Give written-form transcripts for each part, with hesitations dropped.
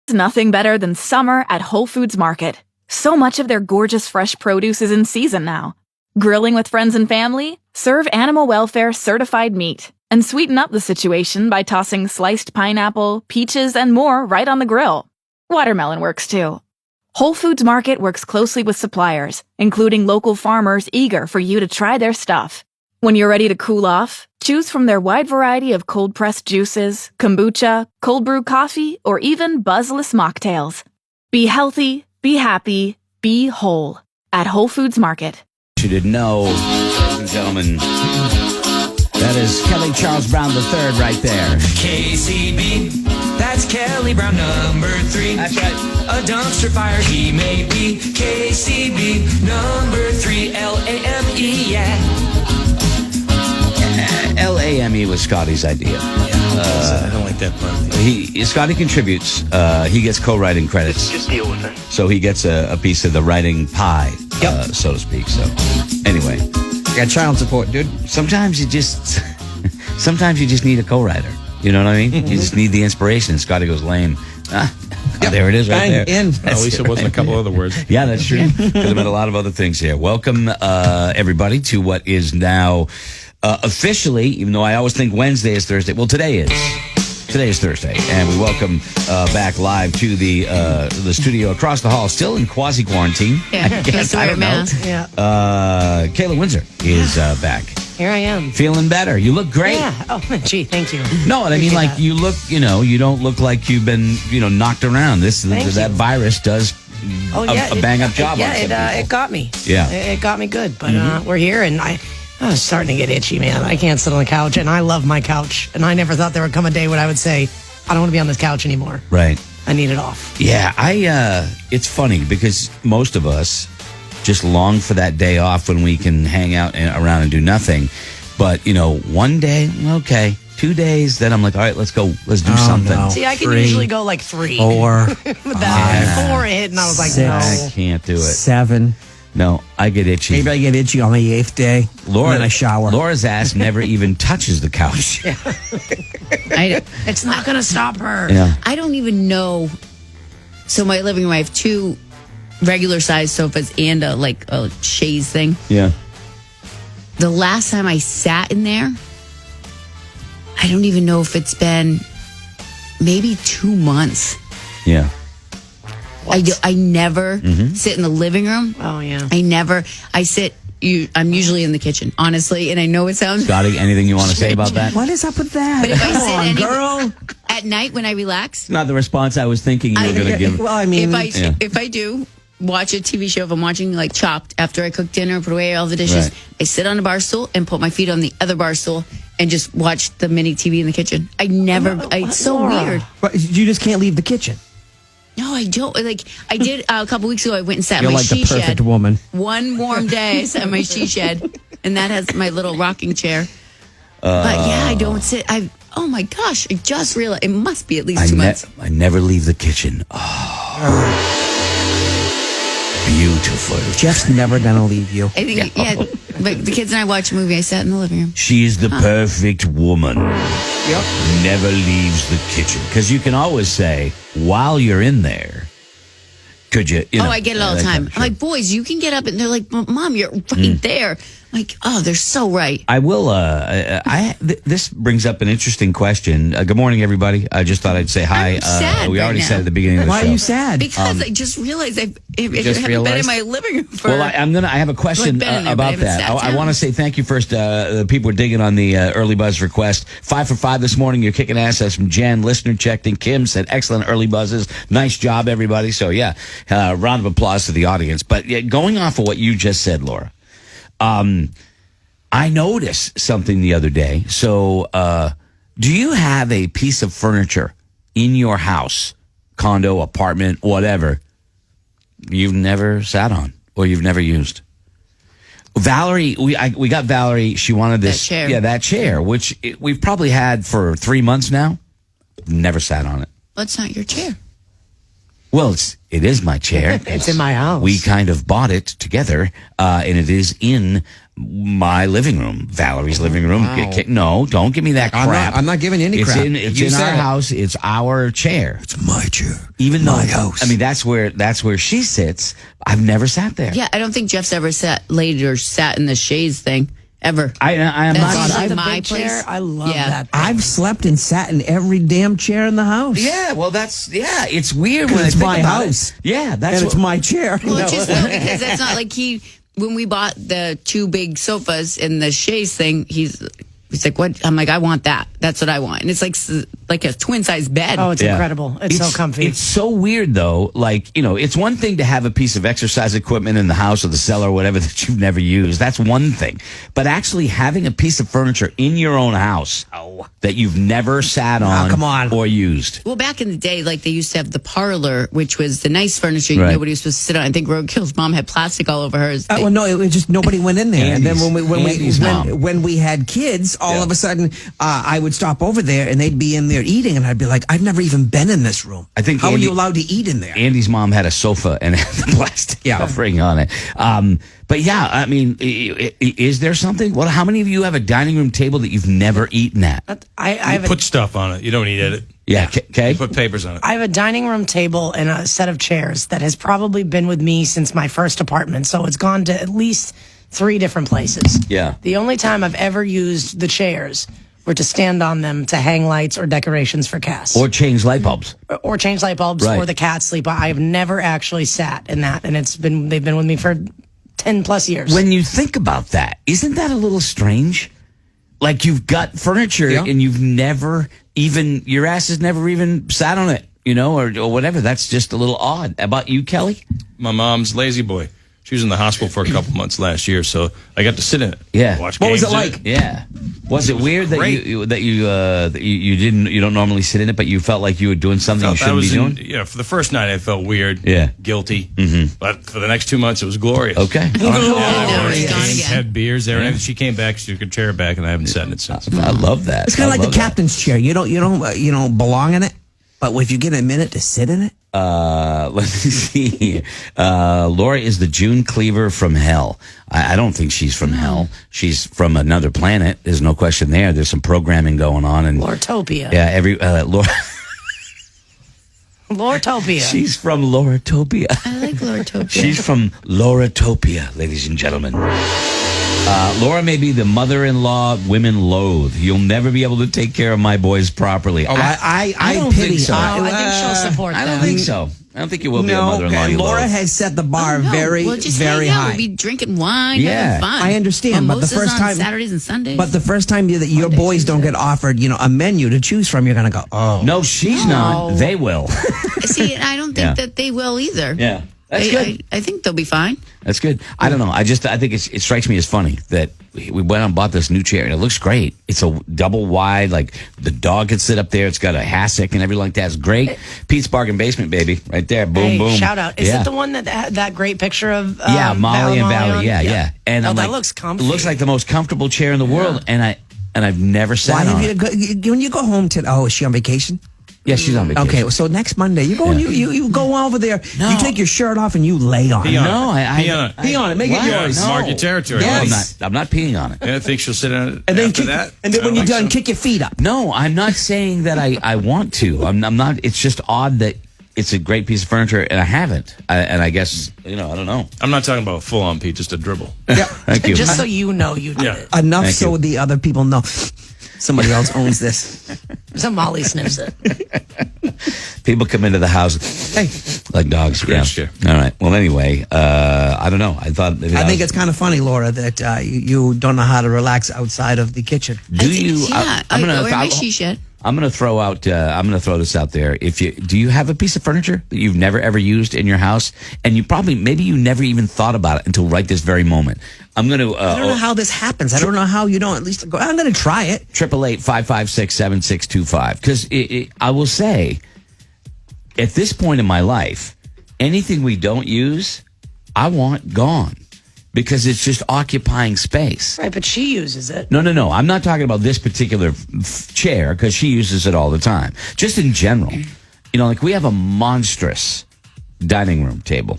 There's nothing better than summer at Whole Foods Market. So much of their gorgeous fresh produce is in season now. Grilling with friends and family? Serve animal welfare certified meat. And sweeten up the situation by tossing sliced pineapple, peaches, and more right on the grill. Watermelon works too. Whole Foods Market works closely with suppliers, including local farmers eager for you to try their stuff. When you're ready to cool off, choose from their wide variety of cold-pressed juices, kombucha, cold brew coffee, or even buzzless mocktails. Be healthy, be happy, be whole at Whole Foods Market. You didn't know, ladies and gentlemen, that is Kelly Charles Brown III right there. KCB, that's Kelly Brown number 3. That's right. A dumpster fire he may be. KCB number 3, L-A-M-E, yeah. L-A-M-E was Scotty's idea. I don't like that part. Scotty contributes. He gets co-writing credits. Just deal with it. So he gets a piece of the writing pie, so to speak. So anyway, got child support, dude. sometimes you just need a co-writer. You know what I mean? You just need the inspiration. And Scotty goes lame. There it is right there. At least it wasn't a couple other words. Yeah, that's true. Could have been a lot of other things here. Welcome, everybody, to what is now officially, even though I always think Wednesday is Thursday. Well, today is Thursday, and we welcome back live to the studio across the hall, still in quasi-quarantine. Yeah, I guess, I don't know. Yeah. Kayla Windsor is back. Here I am. Feeling better. You look great. Yeah. Oh, gee, thank you. No, and I mean, like, you look, you don't look like you've been, knocked around. That virus does a bang-up job on some people. It got me. Yeah. It got me good, but we're here, and I was starting to get itchy, man. I can't sit on the couch, and I love my couch, and I never thought there would come a day when I would say, I don't want to be on this couch anymore. Right. I need it off. Yeah, it's funny because most of us just long for that day off when we can hang out around and do nothing. But, one day, okay. 2 days, then I'm like, all right, let's go. Let's do something. No. See, I can usually go like 3. 4. But that 4 hit, and I was like, 6. no. I can't do it. 7. No, I get itchy. Maybe I get itchy on the 8th day. And then I shower. Laura's ass never even touches the couch. It's not going to stop her. Yeah. I don't even know. So my living room, I have 2 regular size sofas and a chaise thing. Yeah. The last time I sat in there, I don't even know if it's been maybe 2 months. Yeah. I never sit in the living room. Oh, yeah. I'm usually in the kitchen, honestly, and I know it sounds... Scotty, anything you want to say about that? What is up with that? But if I Come sit on, any- girl. At night when I relax, Not the response I was thinking you were going to give. Well, I mean, if I do watch a TV show, if I'm watching like Chopped after I cook dinner, put away all the dishes, Right. I sit on a bar stool and put my feet on the other bar stool and just watch the mini TV in the kitchen. It's so Laura. weird. but you just can't leave the kitchen. No, I don't. Like I did a couple weeks ago. I went and sat in You're my like the she perfect shed. woman. One warm day, I sat in my she shed, and that has my little rocking chair. But yeah, I don't sit. Oh my gosh! I just realized it must be at least 2 months. I never leave the kitchen. Oh. Beautiful. Jeff's never gonna leave you. I think but the kids and I watch a movie. I sat in the living room. She's the perfect woman. Yep. Never leaves the kitchen. Because you can always say, while you're in there, could you? I get it all the time. Sure. I'm like, boys, you can get up, and they're like, Mom, you're right there. I'm like, oh, they're so right. I will. This brings up an interesting question. Good morning, everybody. I just thought I'd say hi. I'm sad we right already now. said at the beginning of the Why show. are you sad? Because I just realized I haven't been realized? in my living room for. Well, I have a question been in there, about but I haven't that. sat I down. want to say thank you first. The people are digging on the early buzz request. 5 for 5 this morning. You're kicking ass. That's from Jen. Listener checked in. Kim said excellent early buzzes. Nice job, everybody. So yeah, round of applause to the audience. But yeah, going off of what you just said, Laura, I noticed something the other day. So, do you have a piece of furniture in your house, condo, apartment, whatever, you've never sat on or you've never used? Valerie, we got Valerie. She wanted this, That chair. yeah, that chair, which we've probably had for 3 months now. Never sat on it. Well, it's not your chair. Well, it is my chair. It's in my house. We kind of bought it together, and it is in my living room, Valerie's living room. No, don't give me that crap. I'm not giving you any it's crap. It's You in said our it. house. It's our chair. It's my chair. Even my though, house. I mean, that's where she sits. I've never sat there. Yeah, I don't think Jeff's ever laid or sat in the chaise thing ever. I am That's not. usually the my big place. chair. I love Yeah. that thing. I've slept and sat in every damn chair in the house. Yeah, well, it's weird when It's I think my about house. it. Yeah, that's And it's my chair. Well, it's just because that's not like when we bought the 2 big sofas and the chaise thing, he's like, what? I'm like, I want that. That's what I want. And it's like a twin size bed. Oh, it's Yeah. incredible. It's so comfy. It's so weird, though. Like, it's one thing to have a piece of exercise equipment in the house or the cellar or whatever that you've never used. That's one thing. But actually having a piece of furniture in your own house that you've never sat on, come on. or used. Well, back in the day, like they used to have the parlor, which was the nice furniture Right. nobody was supposed to sit on. I think Roadkill's mom had plastic all over hers. Well, no, it was just nobody went in there. Andy's- and then Andy's mom. when we had kids, all of a sudden, I would stop over there and they'd be in there eating, and I'd be like, I've never even been in this room. I think how are Andy- you allowed to eat in there? Andy's mom had a sofa and had the plastic covering on it. But yeah, I mean, is there something? Well, how many of you have a dining room table that you've never eaten at? I have Put stuff on it. You don't eat it. Yeah, okay. Put papers on it. I have a dining room table and a set of chairs that has probably been with me since my first apartment. So it's gone to at least 3 different places. Yeah. The only time I've ever used the chairs were to stand on them to hang lights or decorations for Cass. Or change light bulbs. Or change light bulbs Right. or the cat sleep. I've never actually sat in that, and they've been with me for 10 plus years. When you think about that, isn't that a little strange? Like you've got furniture and you've never even, your ass has never even sat on it, or whatever. That's just a little odd. About you, Kelly? My mom's lazy boy. She was in the hospital for a couple months last year, so I got to sit in it. Yeah. Watch What was games it in like? Yeah. Was it weird that Great. you don't normally sit in it, but you felt like you were doing something you shouldn't be doing? For the first night I felt weird, Yeah. guilty. Mm-hmm. But for the next 2 months it was glorious. Okay. now it's gone again. Had beers there, and she came back. She took her chair back, and I haven't sat in it since. I love that. It's kind I of like the love that. captain's chair. You don't belong in it, but if you get a minute to sit in it, Let me see. Laura is the June Cleaver from hell. I don't think she's from hell. She's from another planet. There's no question there. There's some programming going on. And Lortopia. yeah, Laura. Lortopia. She's from Lauratopia. I like Lortopia. She's from Lauratopia, ladies and gentlemen. Laura may be the mother-in-law women loathe. You'll never be able to take care of my boys properly. I don't pity- think so. I think she'll support I don't that. think so. I don't think you will be a no. mother-in-law. you Laura loathe. has set the bar No, very, we'll just very hang out. high. We'll be drinking wine, Yeah, having fun. I understand, but the Mimosas first on time- Saturdays and Sundays. But the first time that your Monday, boys don't Tuesday. get offered, a menu to choose from, you're gonna go, oh. No, she's not. They will. see, I don't think Yeah. that they will either. Yeah. That's good. I think they'll be fine. That's good. I don't know. I think it strikes me as funny that we went out and bought this new chair and it looks great. It's a double wide, like the dog can sit up there. It's got a hassock and everything like that. It's great. Pete's Bargain Basement, baby, right there. Boom, Hey, boom. shout out. Is Yeah. it the one that had that great picture of Yeah, Molly and Valley. on? Yeah. And Oh, I'm that like, looks comfy. It looks like the most comfortable chair in the world, and I've never Why sat on have it. when you go home to, is she on vacation? Yeah, she's on vacation. Okay, so next Monday, you go and you go over there, No. you take your shirt off and you lay on Pee it. on No, it. Pee on it. Pee on it, make it What? yours. No. Mark your territory. No, Yes. I'm not peeing on it. I think she'll sit on it And then, after that. and then I when you're like done, some. kick your feet up. No, I'm not saying that I want to. I'm not. It's just odd that it's a great piece of furniture and I haven't. And I guess, I don't know. I'm not talking about full on Pete, just a dribble. Yeah. Thank you. Just so you know you did Yeah. it. Enough Thank so you. the other people know. Somebody else owns this. So Molly sniffs it. People come into the house, hey, like dogs. Scratch Yeah. chair. All right. Well, anyway, I don't know. I thought. Maybe I think it's kind of funny, Laura, that you don't know how to relax outside of the kitchen. Do you? Yeah. I'm gonna. or my she shed. I'm gonna throw out. I'm gonna throw this out there. Do you have a piece of furniture that you've never ever used in your house, and maybe you never even thought about it until right this very moment? I'm gonna. I don't know how this happens. I don't know how you don't at least go, I'm going to try it. 888-556-7625. Because I will say, at this point in my life, anything we don't use, I want gone. Because it's just occupying space. Right, but she uses it. No. I'm not talking about this particular chair because she uses it all the time. Just in general. Like we have a monstrous dining room table.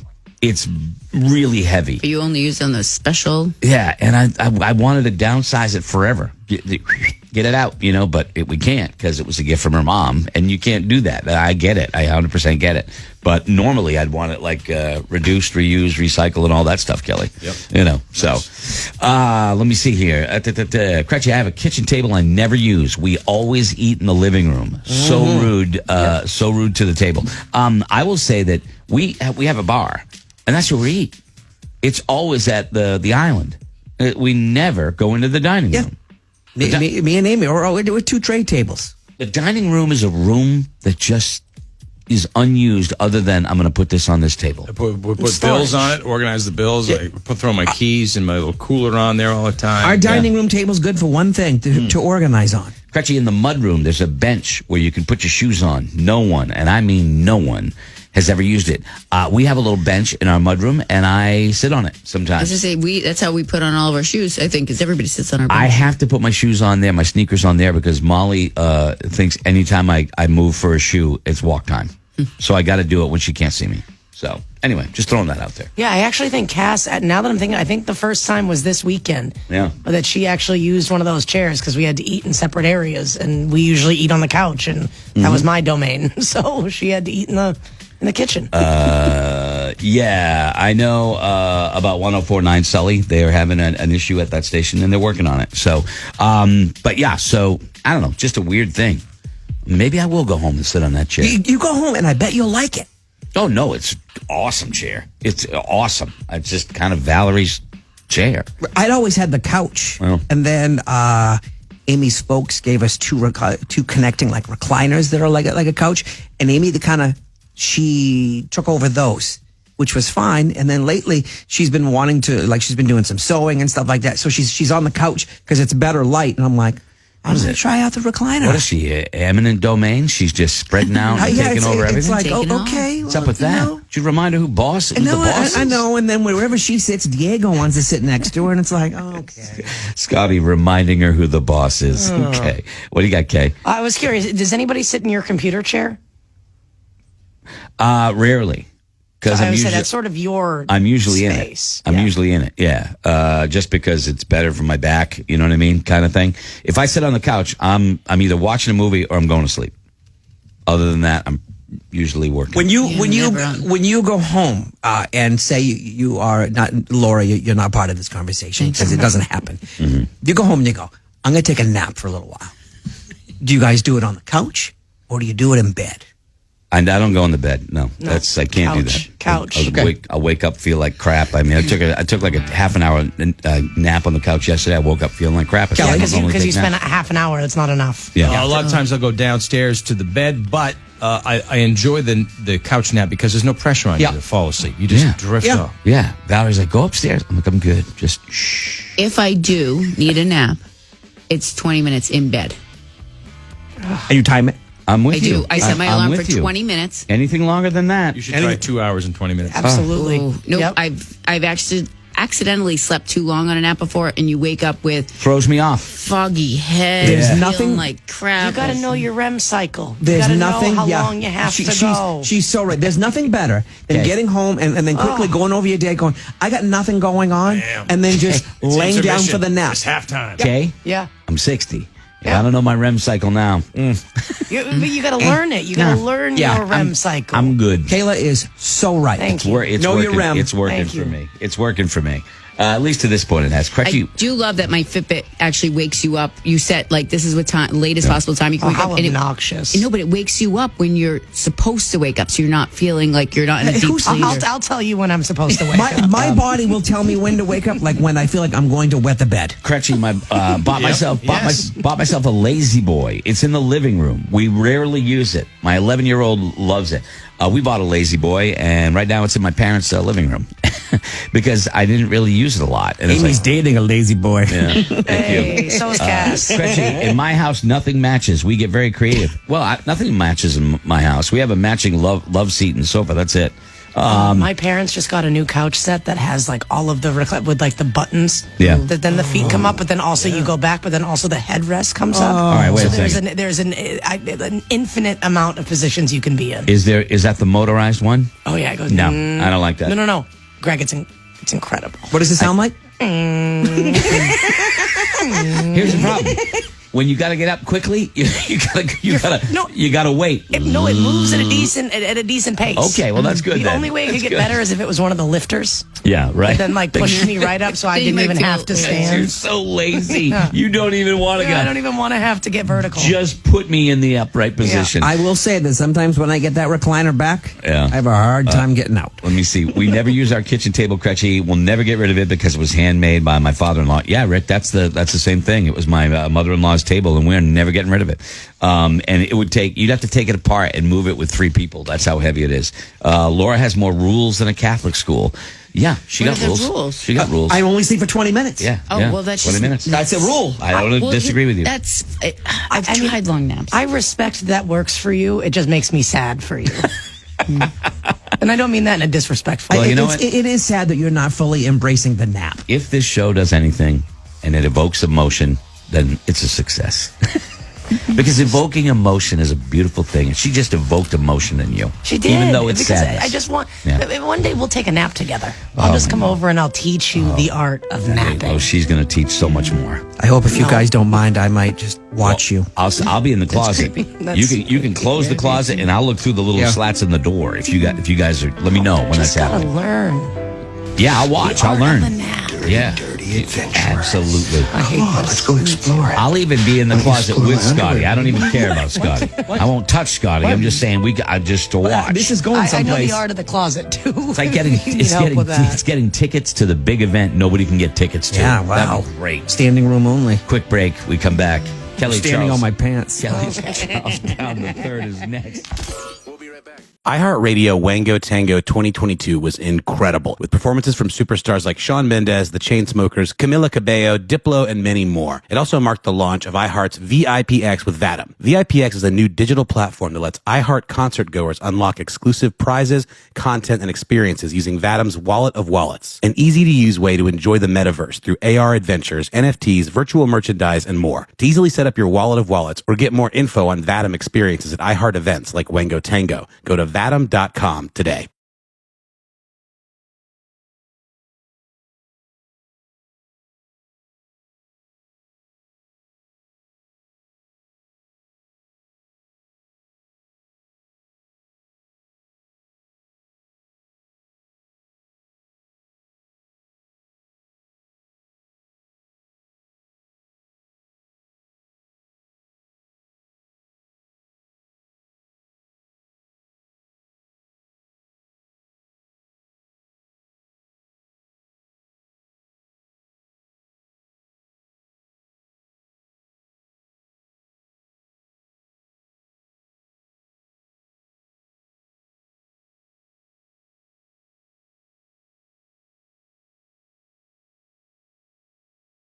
It's really heavy. But you only use it on the special. Yeah, and I wanted to downsize it forever. Get it out, but we can't because it was a gift from her mom, and you can't do that. I get it. I 100% get it. But normally I'd want it like reduced, reuse, recycle, and all that stuff, Kelly. Yep. So let me see here. Crutchy, I have a kitchen table I never use. We always eat in the living room. So rude. So rude to the table. I will say that we have a bar, and that's where we eat. It's always at the island. We never go into the dining room. Me and Amy, we're with 2 tray tables. The dining room is a room that just is unused other than I'm going to put this on this table. Put bills on it, organize the bills. I throw my keys and my little cooler on there all the time. Our dining room table's good for one thing, to organize on. Crutchy, in the mud room, there's a bench where you can put your shoes on. No one, and I mean no one, has ever used it. We have a little bench in our mudroom, and I sit on it I sometimes. was going to say, that's how we put on all of our shoes, I think, because everybody sits on our bench. I have to put my shoes on there, my sneakers on there, because Molly thinks anytime I move for a shoe, it's walk time. So I got to do it when she can't see me. So anyway, just throwing that out there. Yeah, I actually think Cass, now that I'm thinking, I think the first time was this weekend. Yeah. That she actually used one of those chairs because we had to eat in separate areas, and we usually eat on the couch, and that was my domain. So she had to eat in the kitchen. Yeah, I know about 104.9 Sully. They are having an issue at that station, and they're working on it. So, but yeah, so I don't know, just a weird thing. Maybe I will go home and sit on that chair. You go home, and I bet you'll like it. Oh, no, it's awesome chair. It's awesome. It's just kind of Valerie's chair. I'd always had the couch, Well. and then Amy's folks gave us two connecting like recliners that are like a couch, and Amy she took over those, which was fine. And then lately she's been wanting to, she's been doing some sewing and stuff like that. So she's on the couch because it's better light, and I'm like, I'm going to try out the recliner. What is she, eminent domain? She's just spreading out and taking over everything? It's like, Taking off. okay. What's up with that? Should remind her who's the boss is. I know, and then wherever she sits, Diego wants to sit next to her, and it's like, okay. Scotty reminding her who the boss is. Okay. What do you got, Kay? I was curious, does anybody sit in your computer chair? Rarely. Because I would say that's sort of your I'm usually space. in it. I'm usually in it, yeah. Just because it's better for my back, you know what I mean, kind of thing. If I sit on the couch, I'm either watching a movie or I'm going to sleep. Other than that, I'm usually working. When you go home and say you are not Laura, you're not part of this conversation because it doesn't happen. You go home and you go, I'm going to take a nap for a little while. Do you guys do it on the couch or do you do it in bed? And I don't go in the bed. No, I can't do that. Couch. I'll wake up, feel like crap. I mean, I took like a half an hour nap on the couch yesterday. I woke up feeling like crap. Yeah, because you spent a half an hour. That's not enough. Yeah. A lot of times I'll go downstairs to the bed, but I enjoy the couch nap because there's no pressure on you to fall asleep. You just drift off. Yeah. Valerie's like, go upstairs. I'm like, I'm good. Just shh. If I do need a nap, it's 20 minutes in bed. And you time it? I'm with I you. do. I set my I'm alarm with for you. 20 minutes. Anything longer than that? You should try 2 hours and 20 minutes. Absolutely. Oh, no, Yep. I've actually accidentally slept too long on a nap before, and you wake up with Throws me off. foggy head. There's feeling nothing- like crap. You got to know your REM cycle. There's you got to nothing. know how long you have to go. She's so right. There's nothing better than Okay. getting home and then quickly going over your day, going, I got nothing going on, and then just laying down for the nap. It's halftime. Okay? Yeah. I'm 60. I don't know my REM cycle now. But you got to learn it. You got to learn your REM cycle. I'm good. Kayla is so right. Thank you. It's Know working. your REM. It's working Thank for you. me. It's working for me. At least to this point, it has. Correct I you. do love that my Fitbit actually wakes you up. You set this is what time, latest possible time you can wake how up. And obnoxious. no, but it wakes you up when you're supposed to wake up, so you're not feeling like you're not in a deep sleep. I'll tell you when I'm supposed to wake up. My body will tell me when to wake up, like when I feel like I'm going to wet the bed. Crutchy, bought myself a lazy boy. It's in the living room. We rarely use it. My 11-year-old loves it. We bought a lazy boy, and right now it's in my parents' living room because I didn't really use it a lot. And Amy's dating a lazy boy. yeah, thank Hey, you. so is Cass. Crutchy, in my house, nothing matches. We get very creative. Well, nothing matches in my house. We have a matching love seat and sofa. That's it. My parents just got a new couch set that has like all of the with like the buttons. Yeah. That then the feet come up, but then also you go back, but then also the headrest comes up. All right, wait a there's second. there's an infinite amount of positions you can be in. Is that the motorized one? Oh yeah, it goes. No, I don't like that. No, Greg, it's incredible. What does it sound like? Here's the problem. When you got to get up quickly, you gotta wait. It moves at a decent pace. Okay, well that's good. The then. only way it could That's get good. better is if it was one of the lifters. Yeah, right. And then like pushed me right up, so I Then you didn't might even feel- have to You're stand. so lazy. You don't even want to Yeah, I go. don't even want to have to get vertical. Just put me in the upright position. I will say that sometimes when I get that recliner back, Yeah. I have a hard time getting out. Let me see. We never use our kitchen table crutchy. We'll never get rid of it because it was handmade by my father-in-law. Yeah, Rick, that's the same thing. It was my mother-in-law's table, and we're never getting rid of it. And you'd have to take it apart and move it with 3 people. That's how heavy it is. Laura has more rules than a Catholic school. Yeah, she What got are the rules. rules? She got rules. I only sleep for 20 minutes. Yeah. Oh, yeah. well, that's 20 just- minutes. That's a rule. I don't disagree with you. I've tried long naps. I respect that works for you. It just makes me sad for you. And I don't mean that in a disrespectful Well, way. you know It's- what? it is sad that you're not fully embracing the nap. If this show does anything and it evokes emotion, then it's a success. Because evoking emotion is a beautiful thing. And she just evoked emotion in you. She did. Even though it's because sadness. I just want. Yeah. One day we'll take a nap together. I'll just come over and I'll teach you the art of napping. Oh, she's going to teach so much more. I hope if you guys don't mind, I might just watch you. I'll be in the closet. You can close the closet, and I'll look through the little slats in the door. If you guys are, let me know when that's Just gotta happening. learn. Yeah, I'll watch. The I'll art learn. of the nap. Yeah, absolutely. I hate this. Let's go explore it. I'll even be in the closet with Scotty. I don't even care about Scotty. I won't touch Scotty. I'm just saying just to watch. This is going I know someplace. the art of the closet too. It's like getting That. it's getting tickets to the big event nobody can get tickets to. Yeah, wow. That'd be great. Standing room only. Quick break. We come back. Kelly Standing Charles. on my pants. Kelly Charles Brown the third is next. iHeartRadio Wango Tango 2022 was incredible, with performances from superstars like Shawn Mendes, the Chainsmokers, Camila Cabello, Diplo, and many more. It also marked the launch of iHeart's VIPX with Vadim. VIPX is a new digital platform that lets iHeart concert goers unlock exclusive prizes, content, and experiences using Vadim's wallet of wallets. An easy-to-use way to enjoy the metaverse through AR adventures, NFTs, virtual merchandise, and more. To easily set up your wallet of wallets or get more info on Vadim experiences at iHeart events like Wango Tango, go to vadim.com today.